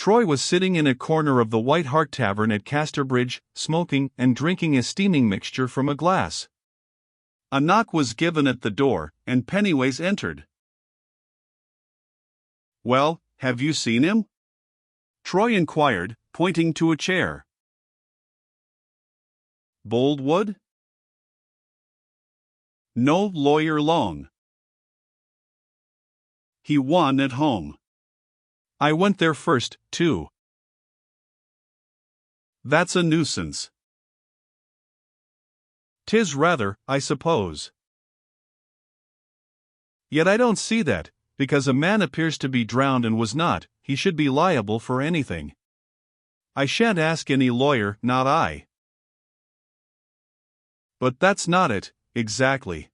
Troy was sitting in a corner of the White Hart Tavern at Casterbridge, smoking and drinking a steaming mixture from a glass. A knock was given at the door, and Pennyways entered. "Well, have you seen him?" Troy inquired, pointing to a chair. "Boldwood?" "No, Lawyer Long. He won at home. I went there first, too." "That's a nuisance." "'Tis rather, I suppose. Yet I don't see that, because a man appears to be drowned and was not, he should be liable for anything. I shan't ask any lawyer, not I." "But that's not it, exactly.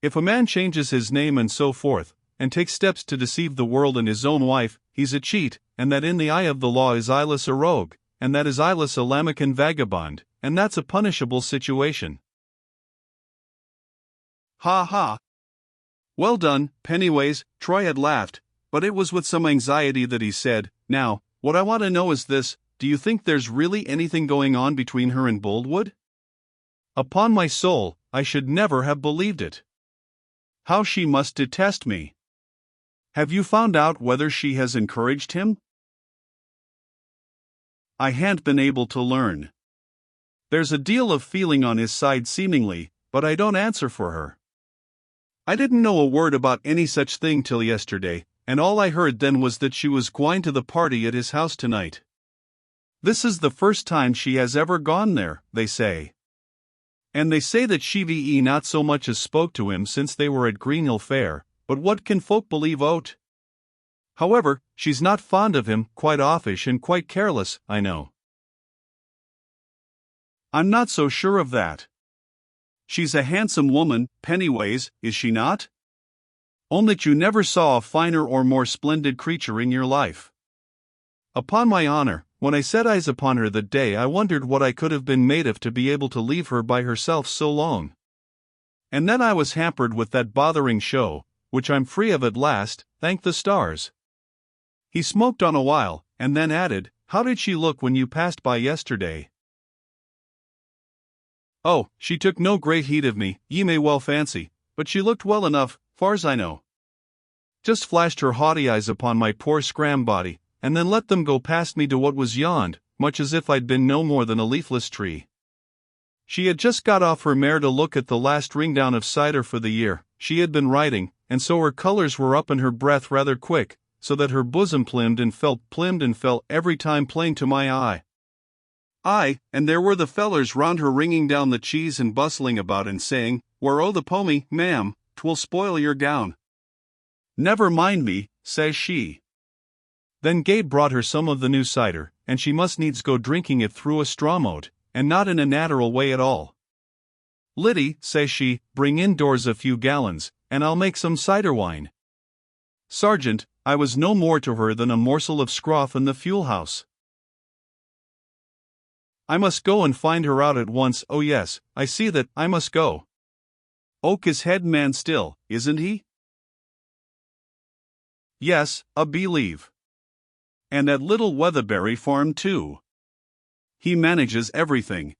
If a man changes his name and so forth, and takes steps to deceive the world and his own wife, he's a cheat, and that in the eye of the law is eyeless a rogue, and that is eyeless a lambican vagabond, and that's a punishable situation." "Ha ha! Well done, Pennyways," Troy had laughed, but it was with some anxiety that he said, "Now, what I want to know is this, do you think there's really anything going on between her and Boldwood?" "Upon my soul, I should never have believed it. How she must detest me! Have you found out whether she has encouraged him?" "I han't been able to learn. There's a deal of feeling on his side seemingly, but I don't answer for her. I didn't know a word about any such thing till yesterday, and all I heard then was that she was gwine to the party at his house tonight. This is the first time she has ever gone there, they say. And they say that she not so much as spoke to him since they were at Greenhill Fair, but what can folk believe o't? However, she's not fond of him, quite offish and quite careless, I know." "I'm not so sure of that. She's a handsome woman, Pennyways, is she not? Only you never saw a finer or more splendid creature in your life. Upon my honor, when I set eyes upon her that day I wondered what I could have been made of to be able to leave her by herself so long. And then I was hampered with that bothering show, which I'm free of at last, thank the stars." He smoked on a while, and then added, "How did she look when you passed by yesterday?" "Oh, she took no great heed of me, ye may well fancy, but she looked well enough, far's I know. Just flashed her haughty eyes upon my poor scram body, and then let them go past me to what was yond, much as if I'd been no more than a leafless tree. She had just got off her mare to look at the last ring down of cider for the year, she had been riding, and so her colours were up and her breath rather quick, so that her bosom plimbed and fell every time plain to my eye. Aye, and there were the fellers round her wringing down the cheese and bustling about and saying, 'Where o' the pommy, ma'am, 'twill spoil your gown.' 'Never mind me,' says she. Then Gabe brought her some of the new cider, and she must needs go drinking it through a straw moat, and not in a natural way at all. 'Liddy,' says she, 'bring indoors a few gallons, and I'll make some cider wine.' Sergeant, I was no more to her than a morsel of scroff in the fuel house. I must go and find her out at once. Oh yes, I see that, I must go. Oak is head man still, isn't he?" "Yes, a believe. And at Little Weatherbury Farm too. He manages everything.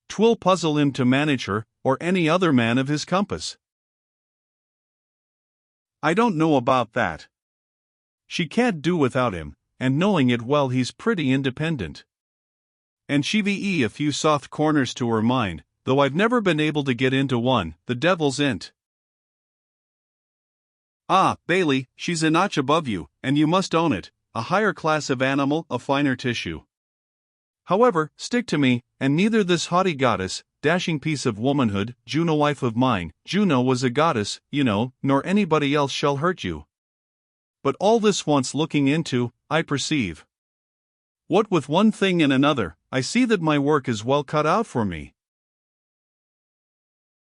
'Twill puzzle him to manage her, or any other man of his compass." "I don't know about that. She can't do without him, and knowing it well he's pretty independent. And she've a few soft corners to her mind, though I've never been able to get into one, the devil's in't." "Ah, Bailey, she's a notch above you, and you must own it, a higher class of animal, a finer tissue. However, stick to me, and neither this haughty goddess, dashing piece of womanhood, Juno wife of mine, Juno was a goddess, you know, nor anybody else shall hurt you. But all this wants looking into, I perceive. What with one thing and another, I see that my work is well cut out for me.